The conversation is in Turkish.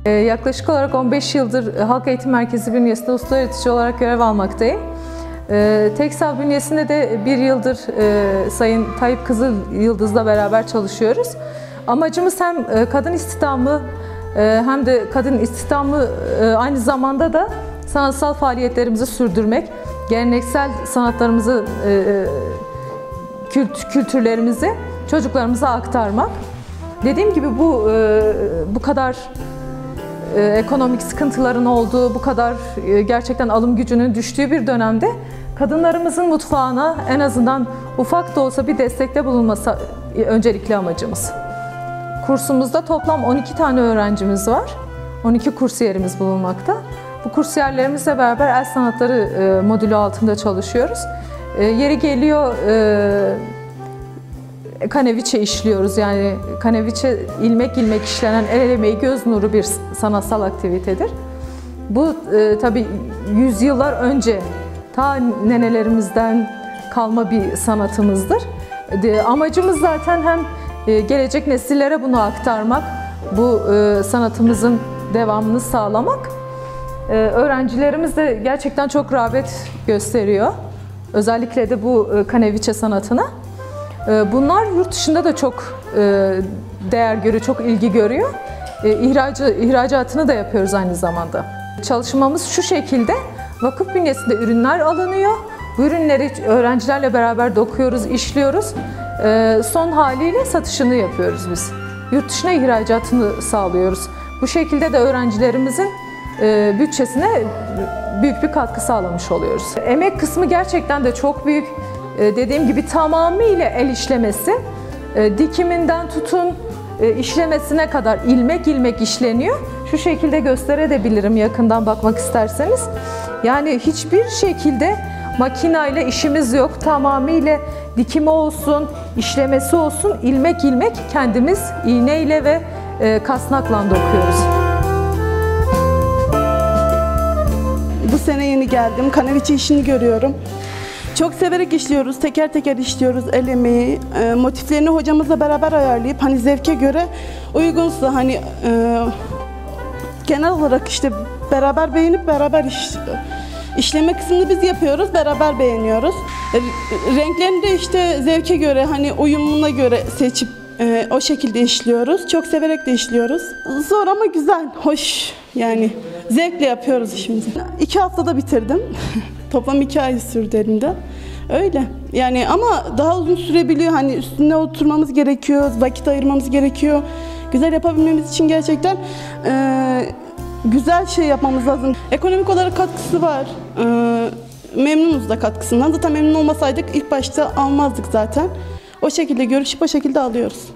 Yaklaşık olarak 15 yıldır Halk Eğitim Merkezi bünyesinde usta öğretici olarak görev almaktayım. Teksal bünyesinde de bir yıldır Sayın Tayyip Kızılyıldız'la beraber çalışıyoruz. Amacımız hem kadın istihdamı hem de kadın istihdamı aynı zamanda da sanatsal faaliyetlerimizi sürdürmek, geleneksel sanatlarımızı, kültürlerimizi çocuklarımıza aktarmak. Dediğim gibi bu kadar ekonomik sıkıntıların olduğu, bu kadar gerçekten alım gücünün düştüğü bir dönemde kadınlarımızın mutfağına en azından ufak da olsa bir destekte bulunması öncelikli amacımız. Kursumuzda toplam 12 tane öğrencimiz var. 12 kursiyerimiz bulunmakta. Bu kursiyerlerimizle beraber el sanatları modülü altında çalışıyoruz. Yeri geliyor kaneviçe işliyoruz. Yani kaneviçe ilmek ilmek işlenen el emeği göz nuru bir sanatsal aktivitedir. Bu tabii yüzyıllar önce ta nenelerimizden kalma bir sanatımızdır. Amacımız zaten hem gelecek nesillere bunu aktarmak, bu sanatımızın devamını sağlamak. Öğrencilerimiz de gerçekten çok rağbet gösteriyor. Özellikle de bu kaneviçe sanatına. Bunlar yurt dışında da çok değer görüyor, çok ilgi görüyor. İhracatını da yapıyoruz aynı zamanda. Çalışmamız şu şekilde, vakıf bünyesinde ürünler alınıyor. Bu ürünleri öğrencilerle beraber dokuyoruz, işliyoruz. Son haliyle satışını yapıyoruz biz. Yurt dışına ihracatını sağlıyoruz. Bu şekilde de öğrencilerimizin bütçesine büyük bir katkı sağlamış oluyoruz. Emek kısmı gerçekten de çok büyük. Dediğim gibi tamamıyla el işlemesi, dikiminden tutun işlemesine kadar ilmek ilmek işleniyor. Şu şekilde gösterebilirim yakından bakmak isterseniz. Yani hiçbir şekilde makinayla işimiz yok. Tamamıyla dikimi olsun, işlemesi olsun, ilmek ilmek kendimiz iğneyle ve kasnakla dokuyoruz. Bu sene yeni geldim. Kaneviçe işini görüyorum. Çok severek işliyoruz, teker teker işliyoruz el emeği. Motiflerini hocamızla beraber ayarlayıp hani zevke göre uygunsa hani genel olarak işte beraber beğenip beraber işleme kısmını biz yapıyoruz, beraber beğeniyoruz. Renklerini de işte zevke göre hani uyumuna göre seçip o şekilde işliyoruz. Çok severek de işliyoruz. Zor ama güzel, hoş yani zevkle yapıyoruz işimizi. 2 haftada bitirdim. Toplam 2 ay sürdü elimde. Öyle. Yani ama daha uzun sürebiliyor. Hani üstüne oturmamız gerekiyor, vakit ayırmamız gerekiyor. Güzel yapabilmemiz için gerçekten güzel şey yapmamız lazım. Ekonomik olarak katkısı var. Memnunuz da katkısından. Zaten memnun olmasaydık ilk başta almazdık zaten. O şekilde görüşüp o şekilde alıyoruz.